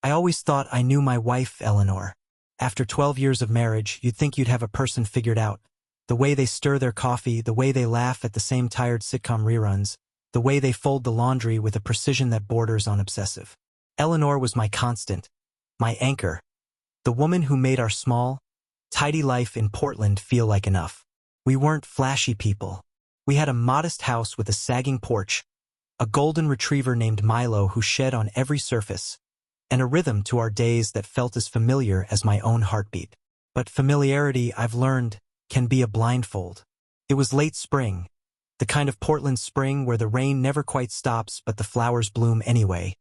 I always thought I knew my wife, Eleanor. After 12 years of marriage, you'd think you'd have a person figured out. The way they stir their coffee, the way they laugh at the same tired sitcom reruns, the way they fold the laundry with a precision that borders on obsessive. Eleanor was my constant, my anchor, the woman who made our small, tidy life in Portland feel like enough. We weren't flashy people. We had a modest house with a sagging porch, a golden retriever named Milo who shed on every surface, and a rhythm to our days that felt as familiar as my own heartbeat. But familiarity, I've learned, can be a blindfold. It was late spring, the kind of Portland spring where the rain never quite stops but the flowers bloom anyway,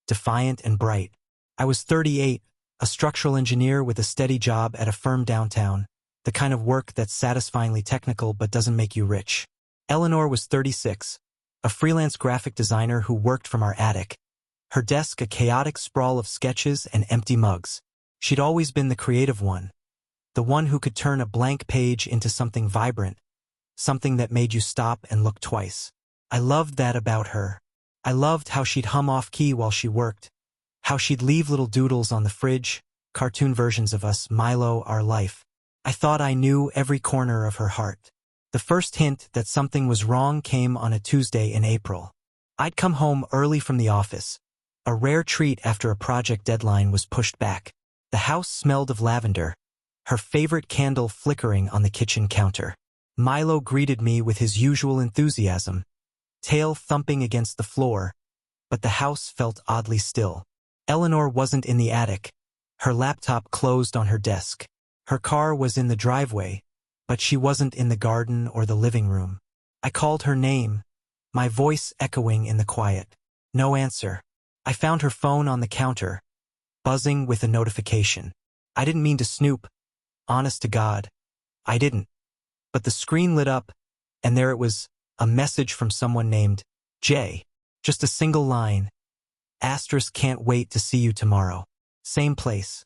defiant and bright. I was 38, a structural engineer with a steady job at a firm downtown, the kind of work that's satisfyingly technical but doesn't make you rich. Eleanor was 36, a freelance graphic designer who worked from our attic, her desk a chaotic sprawl of sketches and empty mugs. She'd always been the creative one, the one who could turn a blank page into something vibrant, something that made you stop and look twice. I loved that about her. I loved how she'd hum off-key while she worked, how she'd leave little doodles on the fridge, cartoon versions of us, Milo, our life. I thought I knew every corner of her heart. The first hint that something was wrong came on a Tuesday in April. I'd come home early from the office, a rare treat after a project deadline was pushed back. The house smelled of lavender, her favorite candle flickering on the kitchen counter. Milo greeted me with his usual enthusiasm, tail thumping against the floor, but the house felt oddly still. Eleanor wasn't in the attic. Her laptop closed on her desk. Her car was in the driveway, but she wasn't in the garden or the living room. I called her name, my voice echoing in the quiet. No answer. I found her phone on the counter, buzzing with a notification. I didn't mean to snoop. Honest to God, I didn't. But the screen lit up, and there it was, a message from someone named Jay. Just a single line. Asterisk can't wait to see you tomorrow. Same place.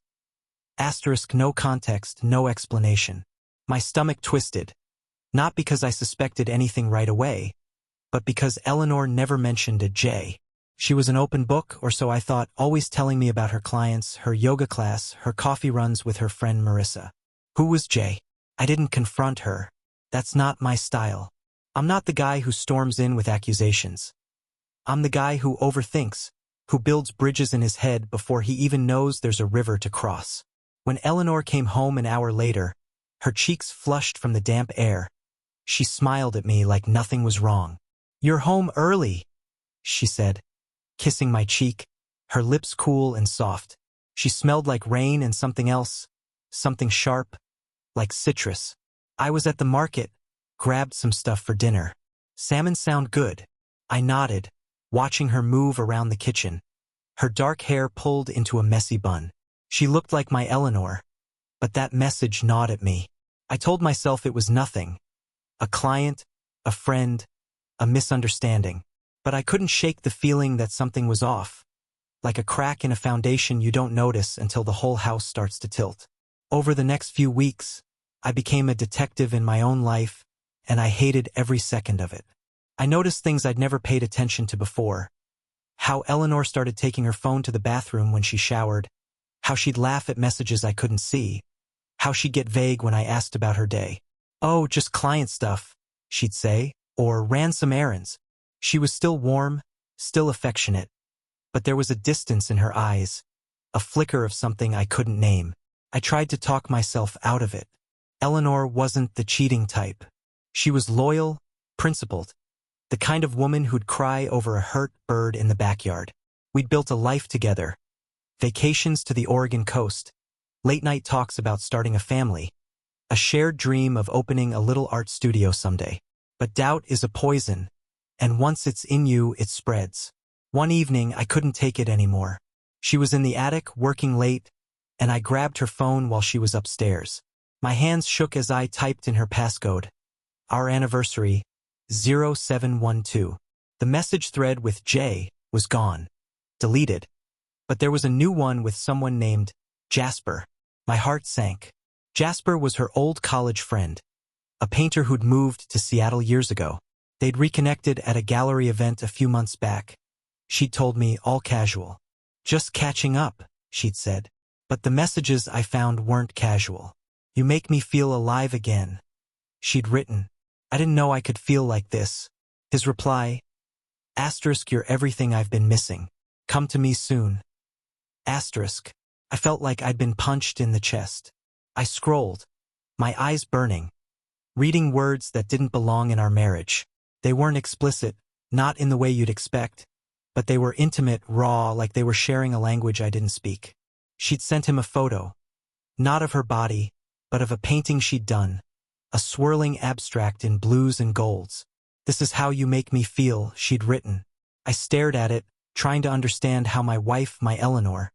Asterisk no context, no explanation. My stomach twisted. Not because I suspected anything right away, but because Eleanor never mentioned a J. She was an open book, or so I thought, always telling me about her clients, her yoga class, her coffee runs with her friend Marissa. Who was Jay? I didn't confront her. That's not my style. I'm not the guy who storms in with accusations. I'm the guy who overthinks, who builds bridges in his head before he even knows there's a river to cross. When Eleanor came home an hour later, her cheeks flushed from the damp air, she smiled at me like nothing was wrong. "You're home early," she said, kissing my cheek, her lips cool and soft. She smelled like rain and something else, something sharp, like citrus. I was at the market, grabbed some stuff for dinner. Salmon sound good. I nodded, watching her move around the kitchen, her dark hair pulled into a messy bun. She looked like my Eleanor, but that message gnawed at me. I told myself it was nothing. A client, a friend, a misunderstanding. But I couldn't shake the feeling that something was off, like a crack in a foundation you don't notice until the whole house starts to tilt. Over the next few weeks, I became a detective in my own life, and I hated every second of it. I noticed things I'd never paid attention to before. How Eleanor started taking her phone to the bathroom when she showered, how she'd laugh at messages I couldn't see, how she'd get vague when I asked about her day. "Oh, just client stuff," she'd say, or "ran some errands." She was still warm, still affectionate, but there was a distance in her eyes, a flicker of something I couldn't name. I tried to talk myself out of it. Eleanor wasn't the cheating type. She was loyal, principled, the kind of woman who'd cry over a hurt bird in the backyard. We'd built a life together, vacations to the Oregon coast, late-night talks about starting a family, a shared dream of opening a little art studio someday. But doubt is a poison, and once it's in you, it spreads. One evening, I couldn't take it anymore. She was in the attic, working late, and I grabbed her phone while she was upstairs. My hands shook as I typed in her passcode. Our anniversary, 0712. The message thread with J was gone, deleted. But there was a new one with someone named Jasper. My heart sank. Jasper was her old college friend, a painter who'd moved to Seattle years ago. They'd reconnected at a gallery event a few months back. She'd told me, all casual. "Just catching up." she'd said. But the messages I found weren't casual. You make me feel alive again, she'd written. I didn't know I could feel like this. His reply, asterisk, you're everything I've been missing. Come to me soon. Asterisk. I felt like I'd been punched in the chest. I scrolled, my eyes burning, reading words that didn't belong in our marriage. They weren't explicit, not in the way you'd expect, but they were intimate, raw, like they were sharing a language I didn't speak. She'd sent him a photo, not of her body, but of a painting she'd done, a swirling abstract in blues and golds. This is how you make me feel, she'd written. I stared at it, trying to understand how my wife, my Eleanor,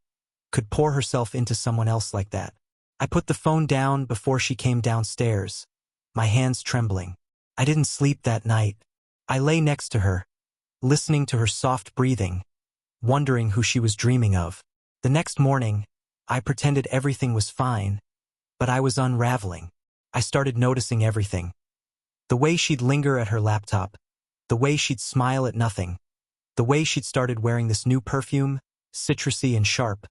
could pour herself into someone else like that. I put the phone down before she came downstairs, my hands trembling. I didn't sleep that night. I lay next to her, listening to her soft breathing, wondering who she was dreaming of. The next morning, I pretended everything was fine, but I was unraveling. I started noticing everything. The way she'd linger at her laptop, the way she'd smile at nothing, the way she'd started wearing this new perfume, citrusy and sharp,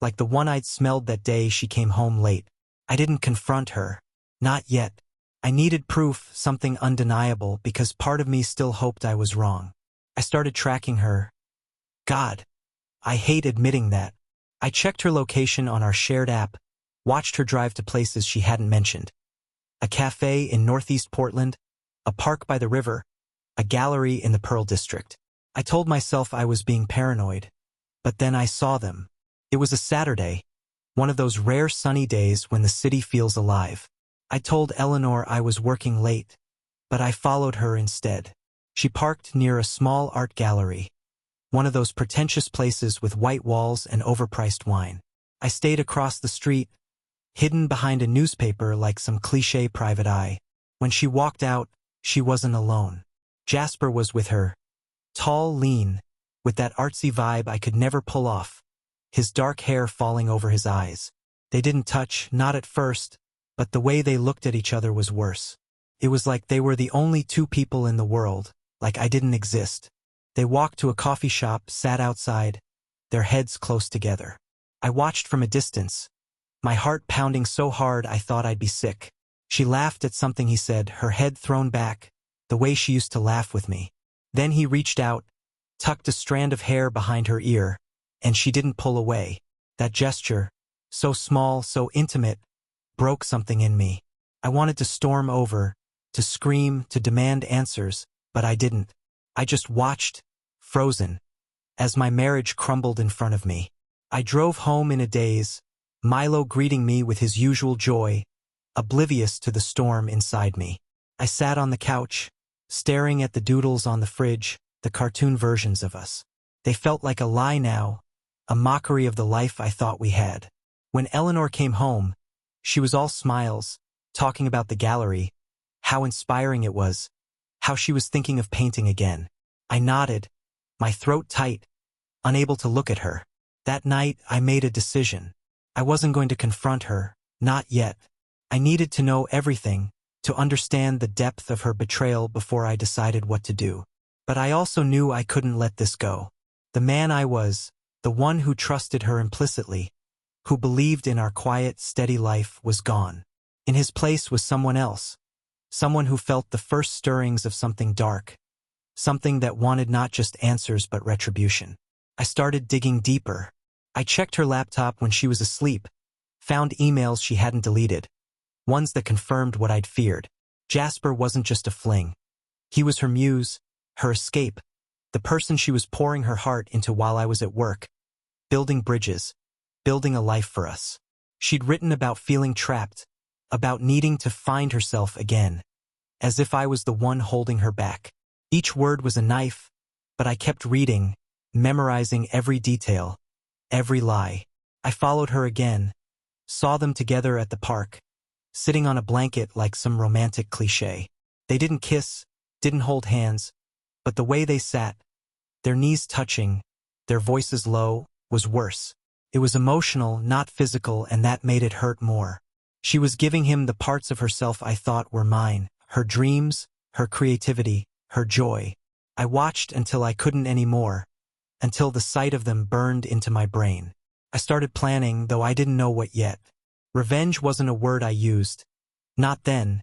like the one I'd smelled that day she came home late. I didn't confront her. Not yet. I needed proof, something undeniable, because part of me still hoped I was wrong. I started tracking her. God, I hate admitting that. I checked her location on our shared app, watched her drive to places she hadn't mentioned. A cafe in Northeast Portland, a park by the river, a gallery in the Pearl District. I told myself I was being paranoid, but then I saw them. It was a Saturday, one of those rare sunny days when the city feels alive. I told Eleanor I was working late, but I followed her instead. She parked near a small art gallery, one of those pretentious places with white walls and overpriced wine. I stayed across the street, hidden behind a newspaper like some cliché private eye. When she walked out, she wasn't alone. Jasper was with her, tall, lean, with that artsy vibe I could never pull off, his dark hair falling over his eyes. They didn't touch, not at first, but the way they looked at each other was worse. It was like they were the only two people in the world, like I didn't exist. They walked to a coffee shop, sat outside, their heads close together. I watched from a distance, my heart pounding so hard I thought I'd be sick. She laughed at something he said, her head thrown back, the way she used to laugh with me. Then he reached out, tucked a strand of hair behind her ear, and she didn't pull away. That gesture, so small, so intimate, broke something in me. I wanted to storm over, to scream, to demand answers, but I didn't. I just watched, frozen, as my marriage crumbled in front of me. I drove home in a daze, Milo greeting me with his usual joy, oblivious to the storm inside me. I sat on the couch, staring at the doodles on the fridge, the cartoon versions of us. They felt like a lie now, a mockery of the life I thought we had. When Eleanor came home, she was all smiles, talking about the gallery, how inspiring it was, how she was thinking of painting again. I nodded, my throat tight, unable to look at her. That night, I made a decision. I wasn't going to confront her, not yet. I needed to know everything, to understand the depth of her betrayal before I decided what to do. But I also knew I couldn't let this go. The man I was, the one who trusted her implicitly, who believed in our quiet, steady life, was gone. In his place was someone else, someone who felt the first stirrings of something dark, something that wanted not just answers but retribution. I started digging deeper. I checked her laptop when she was asleep, found emails she hadn't deleted, ones that confirmed what I'd feared. Jasper wasn't just a fling. He was her muse, her escape, the person she was pouring her heart into while I was at work, building bridges, building a life for us. She'd written about feeling trapped, about needing to find herself again, as if I was the one holding her back. Each word was a knife, but I kept reading, memorizing every detail, every lie. I followed her again, saw them together at the park, sitting on a blanket like some romantic cliché. They didn't kiss, didn't hold hands, but the way they sat, their knees touching, their voices low, was worse. It was emotional, not physical, and that made it hurt more. She was giving him the parts of herself I thought were mine, her dreams, her creativity, her joy. I watched until I couldn't anymore, until the sight of them burned into my brain. I started planning, though I didn't know what yet. Revenge wasn't a word I used. Not then.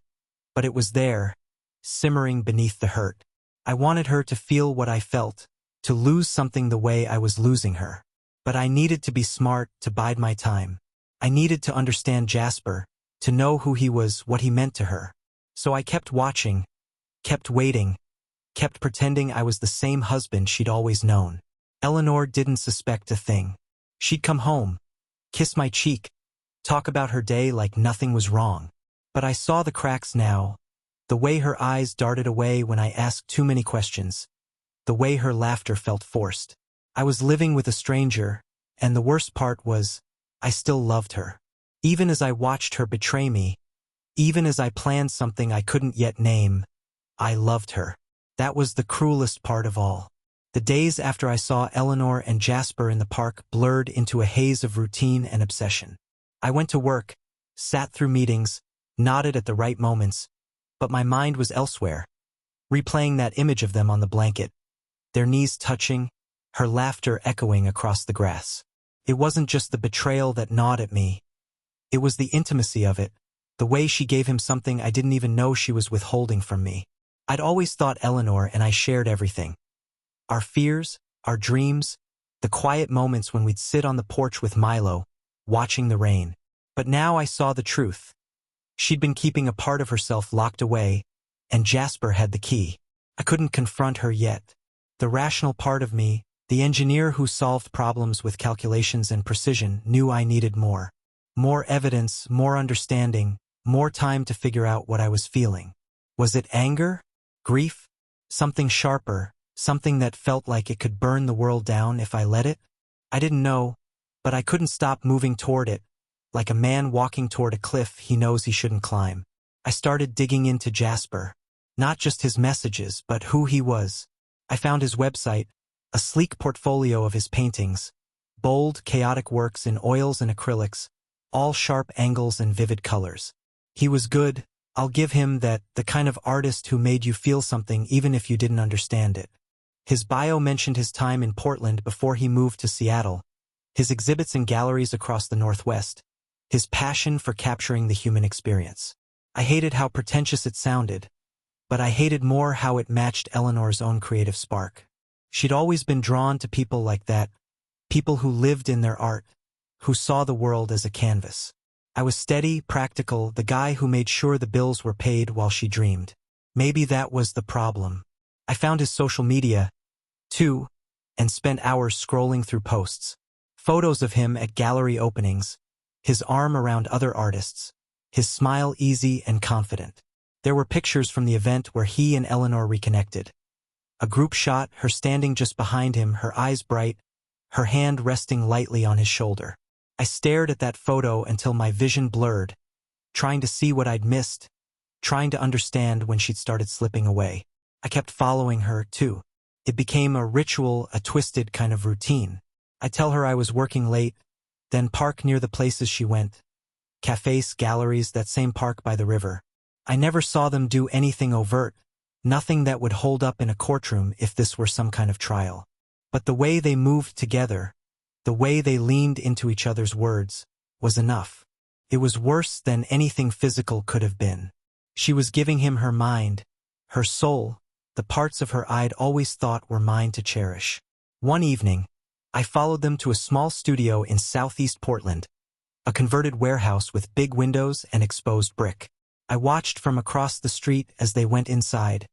But it was there, simmering beneath the hurt. I wanted her to feel what I felt, to lose something the way I was losing her. But I needed to be smart, to bide my time. I needed to understand Jasper, to know who he was, what he meant to her. So I kept watching, kept waiting, kept pretending I was the same husband she'd always known. Eleanor didn't suspect a thing. She'd come home, kiss my cheek, talk about her day like nothing was wrong. But I saw the cracks now, the way her eyes darted away when I asked too many questions, the way her laughter felt forced. I was living with a stranger, and the worst part was, I still loved her. Even as I watched her betray me, even as I planned something I couldn't yet name, I loved her. That was the cruelest part of all. The days after I saw Eleanor and Jasper in the park blurred into a haze of routine and obsession. I went to work, sat through meetings, nodded at the right moments, but my mind was elsewhere, replaying that image of them on the blanket, their knees touching, her laughter echoing across the grass. It wasn't just the betrayal that gnawed at me. It was the intimacy of it, the way she gave him something I didn't even know she was withholding from me. I'd always thought Eleanor and I shared everything. Our fears, our dreams, the quiet moments when we'd sit on the porch with Milo, watching the rain. But now I saw the truth. She'd been keeping a part of herself locked away, and Jasper had the key. I couldn't confront her yet. The rational part of me, the engineer who solved problems with calculations and precision, knew I needed more. More evidence, more understanding, more time to figure out what I was feeling. Was it anger? Grief? Something sharper, something that felt like it could burn the world down if I let it? I didn't know, but I couldn't stop moving toward it, like a man walking toward a cliff he knows he shouldn't climb. I started digging into Jasper. Not just his messages, but who he was. I found his website, a sleek portfolio of his paintings, bold, chaotic works in oils and acrylics, all sharp angles and vivid colors. He was good, I'll give him that, the kind of artist who made you feel something even if you didn't understand it. His bio mentioned his time in Portland before he moved to Seattle, his exhibits in galleries across the Northwest, his passion for capturing the human experience. I hated how pretentious it sounded, but I hated more how it matched Eleanor's own creative spark. She'd always been drawn to people like that, people who lived in their art, who saw the world as a canvas. I was steady, practical, the guy who made sure the bills were paid while she dreamed. Maybe that was the problem. I found his social media, too, and spent hours scrolling through posts. Photos of him at gallery openings, his arm around other artists, his smile easy and confident. There were pictures from the event where he and Eleanor reconnected. A group shot, her standing just behind him, her eyes bright, her hand resting lightly on his shoulder. I stared at that photo until my vision blurred, trying to see what I'd missed, trying to understand when she'd started slipping away. I kept following her, too. It became a ritual, a twisted kind of routine. I'd tell her I was working late, then park near the places she went. Cafes, galleries, that same park by the river. I never saw them do anything overt, nothing that would hold up in a courtroom if this were some kind of trial. But the way they moved together, the way they leaned into each other's words, was enough. It was worse than anything physical could have been. She was giving him her mind, her soul, the parts of her I'd always thought were mine to cherish. One evening, I followed them to a small studio in southeast Portland, a converted warehouse with big windows and exposed brick. I watched from across the street as they went inside,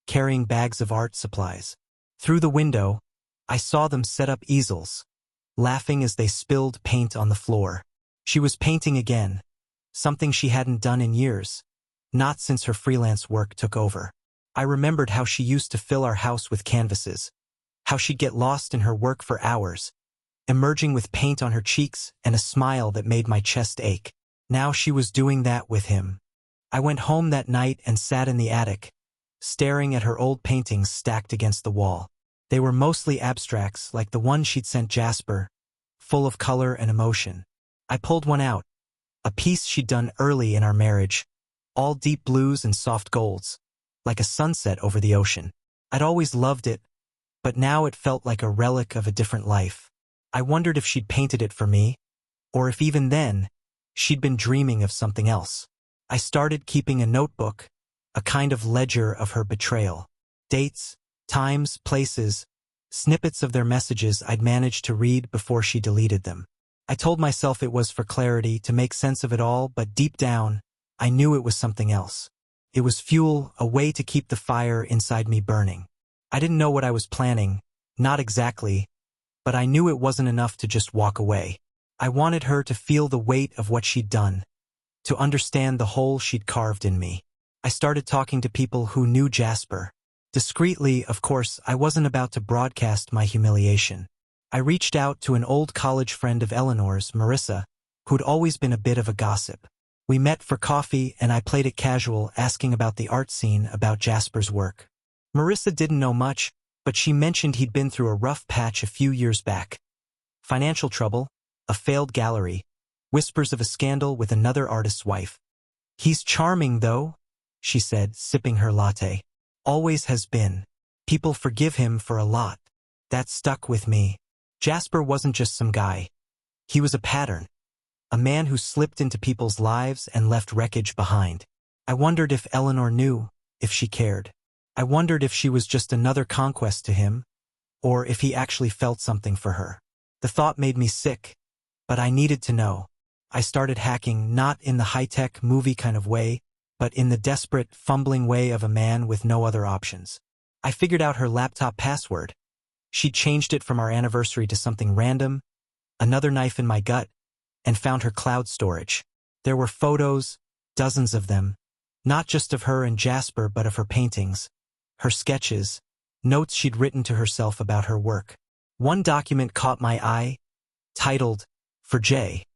carrying bags of art supplies. Through the window, I saw them set up easels, laughing as they spilled paint on the floor. She was painting again, something she hadn't done in years, not since her freelance work took over. I remembered how she used to fill our house with canvases, how she'd get lost in her work for hours, emerging with paint on her cheeks and a smile that made my chest ache. Now she was doing that with him. I went home that night and sat in the attic, staring at her old paintings stacked against the wall. They were mostly abstracts, like the one she'd sent Jasper, full of color and emotion. I pulled one out, a piece she'd done early in our marriage, all deep blues and soft golds, like a sunset over the ocean. I'd always loved it, but now it felt like a relic of a different life. I wondered if she'd painted it for me, or if even then, she'd been dreaming of something else. I started keeping a notebook, a kind of ledger of her betrayal. Dates, times, places, snippets of their messages I'd managed to read before she deleted them. I told myself it was for clarity, to make sense of it all, but deep down, I knew it was something else. It was fuel, a way to keep the fire inside me burning. I didn't know what I was planning, not exactly, but I knew it wasn't enough to just walk away. I wanted her to feel the weight of what she'd done, to understand the hole she'd carved in me. I started talking to people who knew Jasper. Discreetly, of course, I wasn't about to broadcast my humiliation. I reached out to an old college friend of Eleanor's, Marissa, who'd always been a bit of a gossip. We met for coffee and I played it casual, asking about the art scene, about Jasper's work. Marissa didn't know much, but she mentioned he'd been through a rough patch a few years back. Financial trouble, a failed gallery, whispers of a scandal with another artist's wife. "He's charming, though," she said, sipping her latte. "Always has been. People forgive him for a lot." That stuck with me. Jasper wasn't just some guy. He was a pattern. A man who slipped into people's lives and left wreckage behind. I wondered if Eleanor knew, if she cared. I wondered if she was just another conquest to him, or if he actually felt something for her. The thought made me sick, but I needed to know. I started hacking, not in the high-tech movie kind of way, but in the desperate, fumbling way of a man with no other options. I figured out her laptop password. She'd changed it from our anniversary to something random, another knife in my gut, and found her cloud storage. There were photos, dozens of them, not just of her and Jasper but of her paintings, her sketches, notes she'd written to herself about her work. One document caught my eye, titled, "For Jay."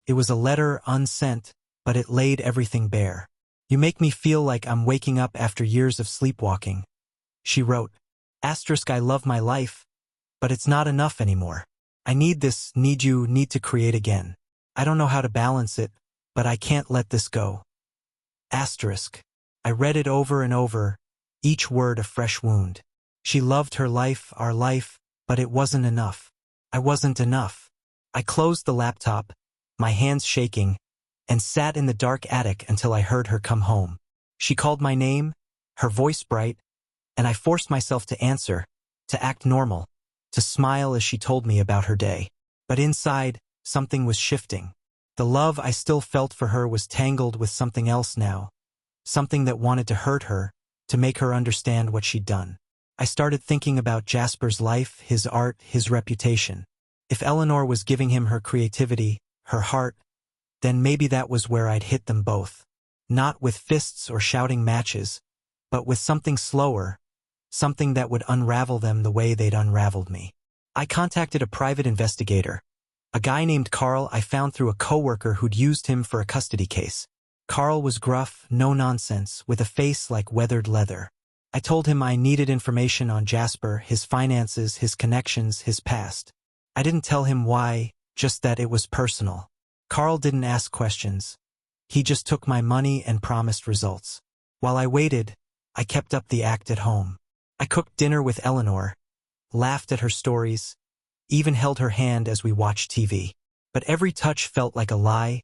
It was a letter unsent, but it laid everything bare. "You make me feel like I'm waking up after years of sleepwalking," she wrote. "Asterisk, I love my life, but it's not enough anymore. I need this, need you, need to create again. I don't know how to balance it, but I can't let this go." Asterisk. I read it over and over, each word a fresh wound. She loved her life, our life, but it wasn't enough. I wasn't enough. I closed the laptop, my hands shaking, and sat in the dark attic until I heard her come home. She called my name, her voice bright, and I forced myself to answer, to act normal, to smile as she told me about her day. But inside, something was shifting. The love I still felt for her was tangled with something else now, something that wanted to hurt her, to make her understand what she'd done. I started thinking about Jasper's life, his art, his reputation. If Eleanor was giving him her creativity, her heart, then maybe that was where I'd hit them both. Not with fists or shouting matches, but with something slower, something that would unravel them the way they'd unraveled me. I contacted a private investigator, a guy named Carl I found through a coworker who'd used him for a custody case. Carl was gruff, no nonsense, with a face like weathered leather. I told him I needed information on Jasper, his finances, his connections, his past. I didn't tell him why, just that it was personal. Carl didn't ask questions. He just took my money and promised results. While I waited, I kept up the act at home. I cooked dinner with Eleanor, laughed at her stories, even held her hand as we watched TV. But every touch felt like a lie,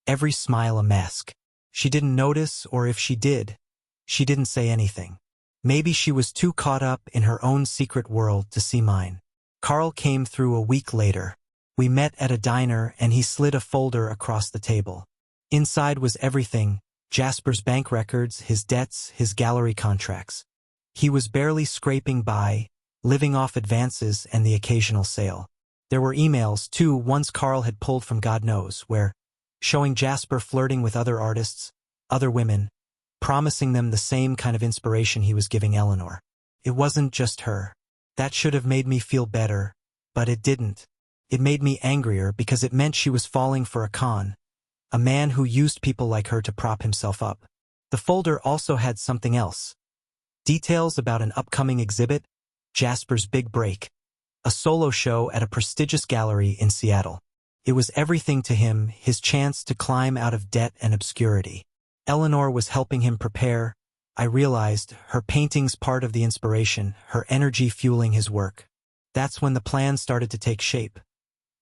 every smile a mask. She didn't notice, or if she did, she didn't say anything. Maybe she was too caught up in her own secret world to see mine. Carl came through a week later. We met at a diner and he slid a folder across the table. Inside was everything, Jasper's bank records, his debts, his gallery contracts. He was barely scraping by, living off advances and the occasional sale. There were emails, too, ones Carl had pulled from God knows where, showing Jasper flirting with other artists, other women, promising them the same kind of inspiration he was giving Eleanor. It wasn't just her. That should have made me feel better, but it didn't. It made me angrier because it meant she was falling for a con, a man who used people like her to prop himself up. The folder also had something else. Details about an upcoming exhibit, Jasper's big break, a solo show at a prestigious gallery in Seattle. It was everything to him, his chance to climb out of debt and obscurity. Eleanor was helping him prepare. I realized, her paintings part of the inspiration, her energy fueling his work. That's when the plan started to take shape.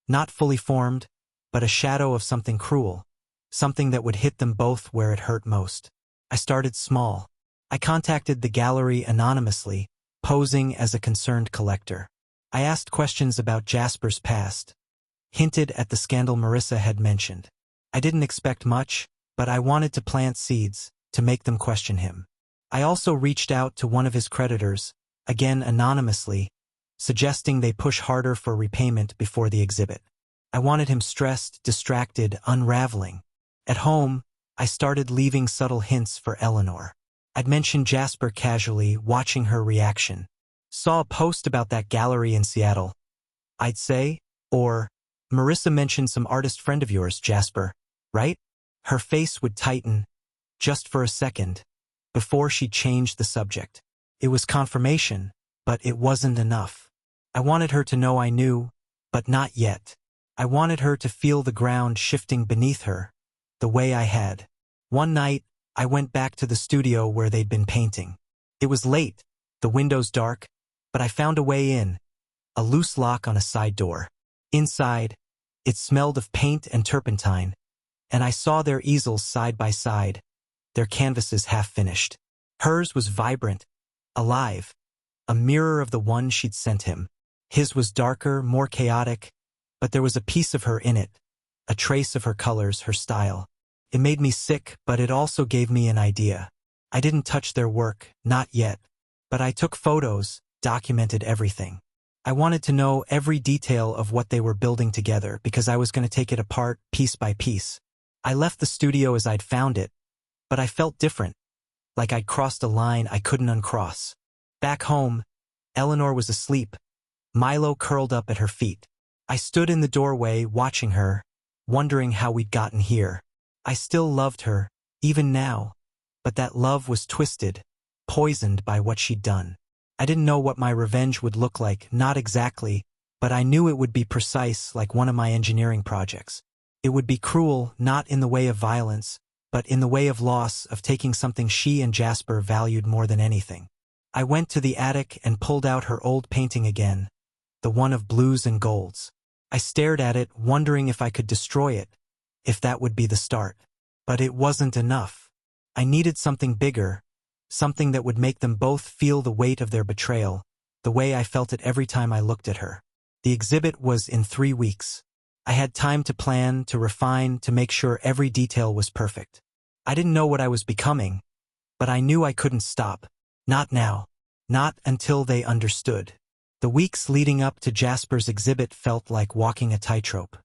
Not fully formed, but a shadow of something cruel, something that would hit them both where it hurt most. I started small. I contacted the gallery anonymously, posing as a concerned collector. I asked questions about Jasper's past, hinted at the scandal Marissa had mentioned. I didn't expect much, but I wanted to plant seeds, to make them question him. I also reached out to one of his creditors, again anonymously, suggesting they push harder for repayment before the exhibit. I wanted him stressed, distracted, unraveling. At home, I started leaving subtle hints for Eleanor. I'd mention Jasper casually, watching her reaction. Saw a post about that gallery in Seattle, I'd say, or, Marissa mentioned some artist friend of yours, Jasper, right? Her face would tighten, just for a second, before she changed the subject. It was confirmation, but it wasn't enough. I wanted her to know I knew, but not yet. I wanted her to feel the ground shifting beneath her, the way I had. One night, I went back to the studio where they'd been painting. It was late, the windows dark, but I found a way in, a loose lock on a side door. Inside, it smelled of paint and turpentine, and I saw their easels side by side, their canvases half finished. Hers was vibrant, alive, a mirror of the one she'd sent him. His was darker, more chaotic, but there was a piece of her in it, a trace of her colors, her style. It made me sick, but it also gave me an idea. I didn't touch their work, not yet, but I took photos, documented everything. I wanted to know every detail of what they were building together because I was going to take it apart piece by piece. I left the studio as I'd found it, but I felt different, like I'd crossed a line I couldn't uncross. Back home, Eleanor was asleep, Milo curled up at her feet. I stood in the doorway watching her, wondering how we'd gotten here. I still loved her, even now, but that love was twisted, poisoned by what she'd done. I didn't know what my revenge would look like, not exactly, but I knew it would be precise like one of my engineering projects. It would be cruel, not in the way of violence, but in the way of loss, of taking something she and Jasper valued more than anything. I went to the attic and pulled out her old painting again, the one of blues and golds. I stared at it, wondering if I could destroy it, if that would be the start. But it wasn't enough. I needed something bigger, something that would make them both feel the weight of their betrayal, the way I felt it every time I looked at her. The exhibit was in 3 weeks. I had time to plan, to refine, to make sure every detail was perfect. I didn't know what I was becoming, but I knew I couldn't stop. Not now. Not until they understood. The weeks leading up to Jasper's exhibit felt like walking a tightrope.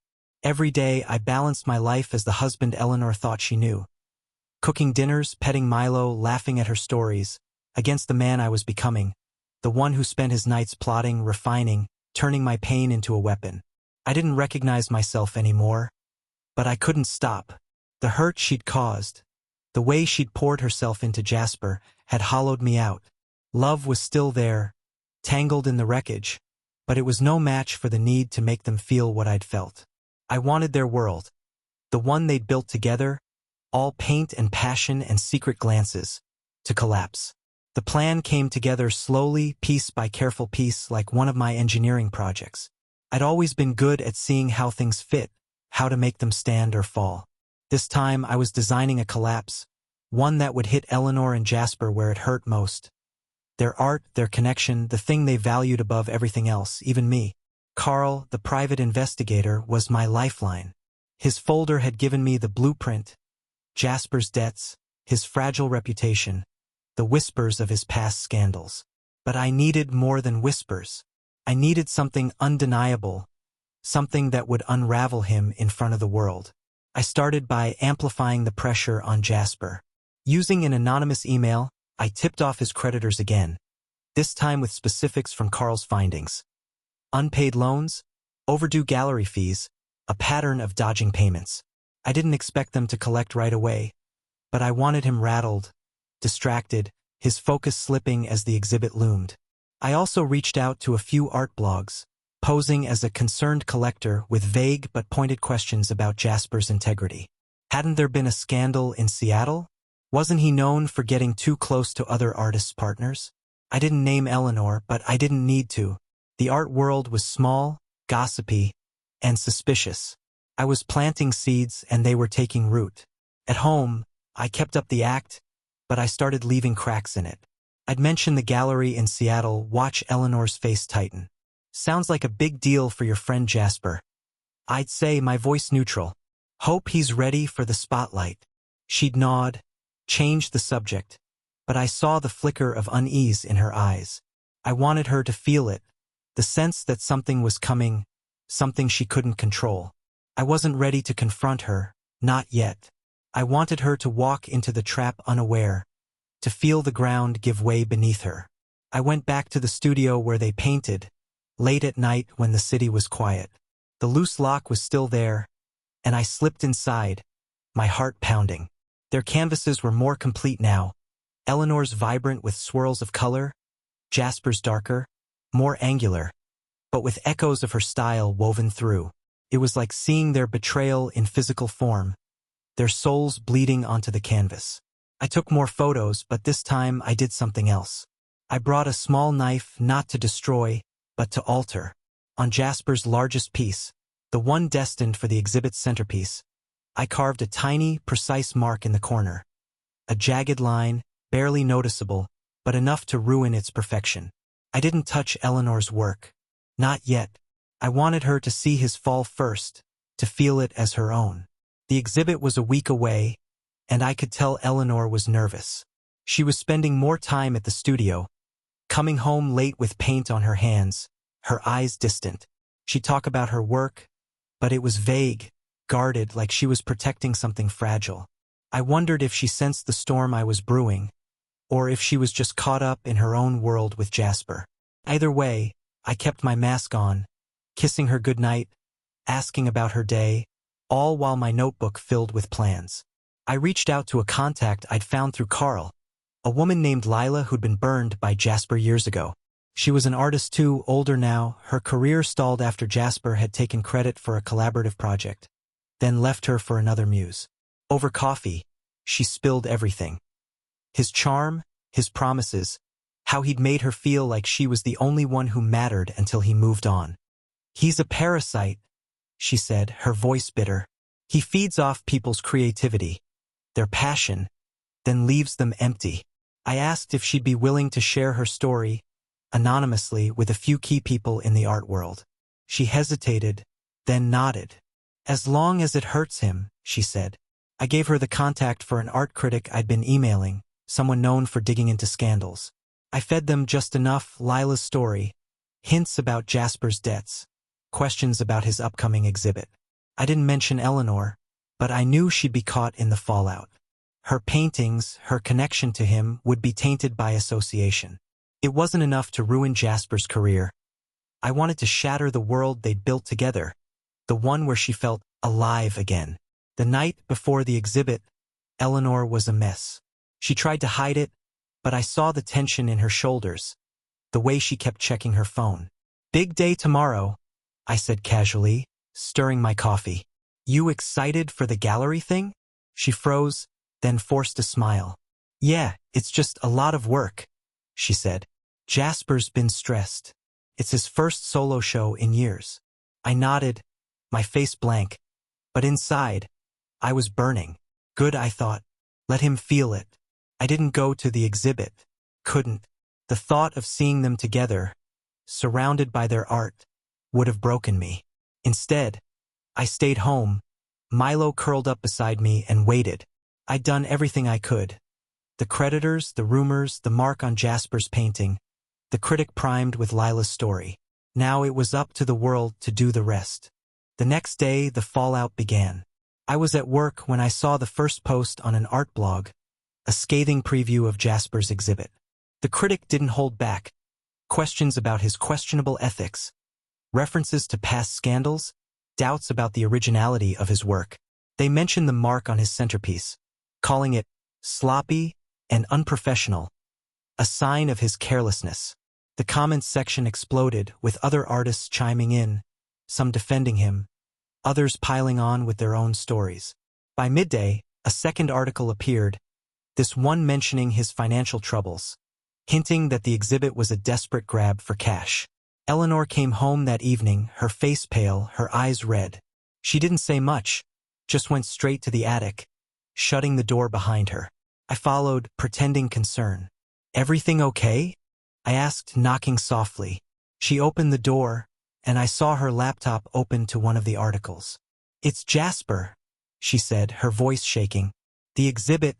Every day I balanced my life as the husband Eleanor thought she knew. Cooking dinners, petting Milo, laughing at her stories, against the man I was becoming, the one who spent his nights plotting, refining, turning my pain into a weapon. I didn't recognize myself anymore, but I couldn't stop. The hurt she'd caused, the way she'd poured herself into Jasper, had hollowed me out. Love was still there, tangled in the wreckage, but it was no match for the need to make them feel what I'd felt. I wanted their world, the one they'd built together, all paint and passion and secret glances, to collapse. The plan came together slowly, piece by careful piece, like one of my engineering projects. I'd always been good at seeing how things fit, how to make them stand or fall. This time I was designing a collapse, one that would hit Eleanor and Jasper where it hurt most. Their art, their connection, the thing they valued above everything else, even me. Carl, the private investigator, was my lifeline. His folder had given me the blueprint, Jasper's debts, his fragile reputation, the whispers of his past scandals. But I needed more than whispers. I needed something undeniable, something that would unravel him in front of the world. I started by amplifying the pressure on Jasper. Using an anonymous email, I tipped off his creditors again, this time with specifics from Carl's findings. Unpaid loans, overdue gallery fees, a pattern of dodging payments. I didn't expect them to collect right away, but I wanted him rattled, distracted, his focus slipping as the exhibit loomed. I also reached out to a few art blogs, posing as a concerned collector with vague but pointed questions about Jasper's integrity. Hadn't there been a scandal in Seattle? Wasn't he known for getting too close to other artists' partners? I didn't name Eleanor, but I didn't need to. The art world was small, gossipy, and suspicious. I was planting seeds and they were taking root. At home, I kept up the act, but I started leaving cracks in it. I'd mention the gallery in Seattle, watch Eleanor's face tighten. Sounds like a big deal for your friend Jasper. I'd say, my voice neutral. Hope he's ready for the spotlight. She'd nod, change the subject, but I saw the flicker of unease in her eyes. I wanted her to feel it, the sense that something was coming, something she couldn't control. I wasn't ready to confront her, not yet. I wanted her to walk into the trap unaware, to feel the ground give way beneath her. I went back to the studio where they painted, late at night when the city was quiet. The loose lock was still there, and I slipped inside, my heart pounding. Their canvases were more complete now. Eleanor's vibrant with swirls of color, Jasper's darker, more angular, but with echoes of her style woven through. It was like seeing their betrayal in physical form, their souls bleeding onto the canvas. I took more photos, but this time I did something else. I brought a small knife not to destroy, but to alter. On Jasper's largest piece, the one destined for the exhibit's centerpiece, I carved a tiny, precise mark in the corner. A jagged line, barely noticeable, but enough to ruin its perfection. I didn't touch Eleanor's work. Not yet. I wanted her to see his fall first, to feel it as her own. The exhibit was a week away, and I could tell Eleanor was nervous. She was spending more time at the studio, coming home late with paint on her hands, her eyes distant. She'd talk about her work, but it was vague, guarded, like she was protecting something fragile. I wondered if she sensed the storm I was brewing, or if she was just caught up in her own world with Jasper. Either way, I kept my mask on, kissing her goodnight, asking about her day, all while my notebook filled with plans. I reached out to a contact I'd found through Carl, a woman named Lila who'd been burned by Jasper years ago. She was an artist too, older now. Her career stalled after Jasper had taken credit for a collaborative project, then left her for another muse. Over coffee, she spilled everything. His charm, his promises, how he'd made her feel like she was the only one who mattered until he moved on. He's a parasite, she said, her voice bitter. He feeds off people's creativity, their passion, then leaves them empty. I asked if she'd be willing to share her story, anonymously, with a few key people in the art world. She hesitated, then nodded. As long as it hurts him, she said. I gave her the contact for an art critic I'd been emailing, someone known for digging into scandals. I fed them just enough: Lila's story, hints about Jasper's debts, questions about his upcoming exhibit. I didn't mention Eleanor, but I knew she'd be caught in the fallout. Her paintings, her connection to him, would be tainted by association. It wasn't enough to ruin Jasper's career. I wanted to shatter the world they'd built together, the one where she felt alive again. The night before the exhibit, Eleanor was a mess. She tried to hide it, but I saw the tension in her shoulders, the way she kept checking her phone. Big day tomorrow, I said casually, stirring my coffee. You excited for the gallery thing? She froze, then forced a smile. Yeah, it's just a lot of work, she said. Jasper's been stressed. It's his first solo show in years. I nodded, my face blank, but inside, I was burning. Good, I thought. Let him feel it. I didn't go to the exhibit. Couldn't. The thought of seeing them together, surrounded by their art, would have broken me. Instead, I stayed home. Milo curled up beside me and waited. I'd done everything I could. The creditors, the rumors, the mark on Jasper's painting, the critic primed with Lila's story. Now it was up to the world to do the rest. The next day, the fallout began. I was at work when I saw the first post on an art blog, a scathing preview of Jasper's exhibit. The critic didn't hold back. Questions about his questionable ethics, references to past scandals, doubts about the originality of his work. They mentioned the mark on his centerpiece, calling it sloppy and unprofessional, a sign of his carelessness. The comments section exploded, with other artists chiming in, some defending him, others piling on with their own stories. By midday, a second article appeared, this one mentioning his financial troubles, hinting that the exhibit was a desperate grab for cash. Eleanor came home that evening, her face pale, her eyes red. She didn't say much, just went straight to the attic, shutting the door behind her. I followed, pretending concern. "Everything okay?" I asked, knocking softly. She opened the door, and I saw her laptop open to one of the articles. "It's Jasper," she said, her voice shaking. "The exhibit,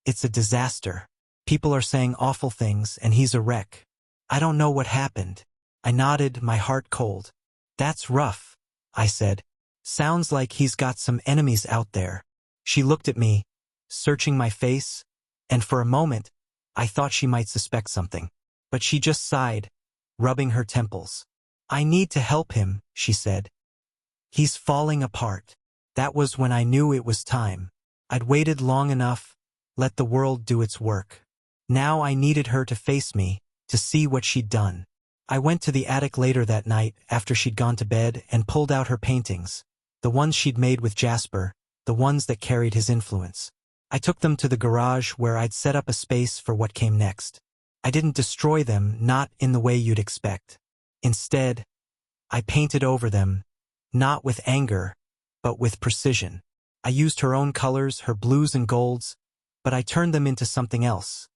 it's a disaster. People are saying awful things, and he's a wreck. I don't know what happened." I nodded, my heart cold. "That's rough," I said. "Sounds like he's got some enemies out there." She looked at me, searching my face, and for a moment, I thought she might suspect something. But she just sighed, rubbing her temples. "I need to help him," she said. "He's falling apart." That was when I knew it was time. I'd waited long enough, let the world do its work. Now I needed her to face me, to see what she'd done. I went to the attic later that night, after she'd gone to bed, and pulled out her paintings. The ones she'd made with Jasper, the ones that carried his influence. I took them to the garage where I'd set up a space for what came next. I didn't destroy them, not in the way you'd expect. Instead, I painted over them, not with anger, but with precision. I used her own colors, her blues and golds, but I turned them into something else.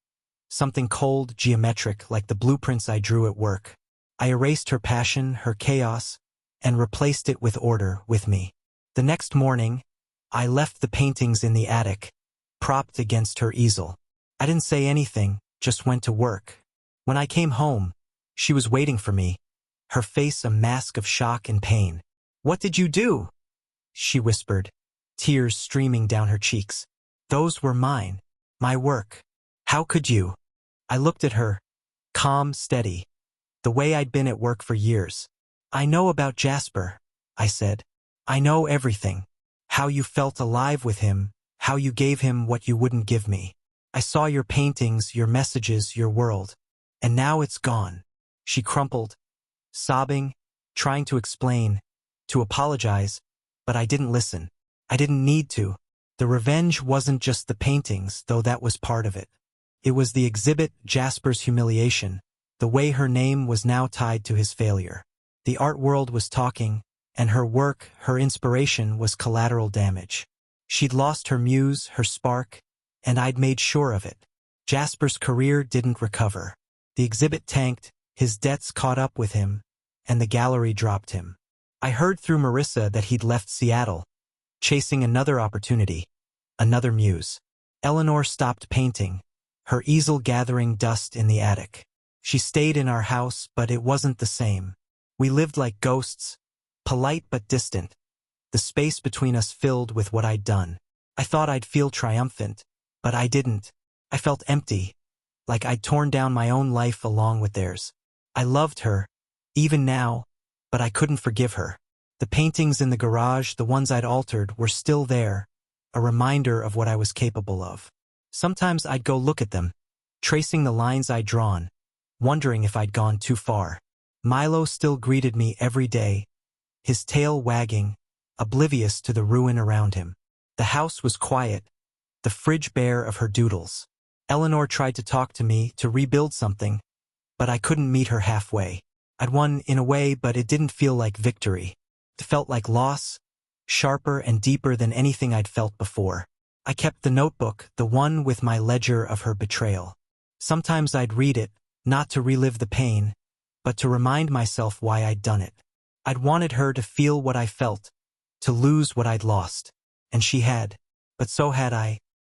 Something cold, geometric, like the blueprints I drew at work. I erased her passion, her chaos, and replaced it with order, with me. The next morning, I left the paintings in the attic, propped against her easel. I didn't say anything, just went to work. When I came home, she was waiting for me, her face a mask of shock and pain. "What did you do?" she whispered, tears streaming down her cheeks. "Those were mine. My work. How could you?" I looked at her, calm, steady, the way I'd been at work for years. "I know about Jasper," I said. "I know everything. How you felt alive with him, how you gave him what you wouldn't give me. I saw your paintings, your messages, your world. And now it's gone." She crumpled, sobbing, trying to explain, to apologize, but I didn't listen. I didn't need to. The revenge wasn't just the paintings, though that was part of it. It was the exhibit, Jasper's humiliation, the way her name was now tied to his failure. The art world was talking, and her work, her inspiration, was collateral damage. She'd lost her muse, her spark, and I'd made sure of it. Jasper's career didn't recover. The exhibit tanked, his debts caught up with him, and the gallery dropped him. I heard through Marissa that he'd left Seattle, chasing another opportunity, another muse. Eleanor stopped painting, her easel gathering dust in the attic. She stayed in our house, but it wasn't the same. We lived like ghosts, polite but distant, the space between us filled with what I'd done. I thought I'd feel triumphant, but I didn't. I felt empty, like I'd torn down my own life along with theirs. I loved her, even now, but I couldn't forgive her. The paintings in the garage, the ones I'd altered, were still there, a reminder of what I was capable of. Sometimes I'd go look at them, tracing the lines I'd drawn, wondering if I'd gone too far. Milo still greeted me every day, his tail wagging, oblivious to the ruin around him. The house was quiet, the fridge bare of her doodles. Eleanor tried to talk to me, to rebuild something, but I couldn't meet her halfway. I'd won in a way, but it didn't feel like victory. It felt like loss, sharper and deeper than anything I'd felt before. I kept the notebook, the one with my ledger of her betrayal. Sometimes I'd read it, not to relive the pain, but to remind myself why I'd done it. I'd wanted her to feel what I felt, to lose what I'd lost. And she had. But so had I.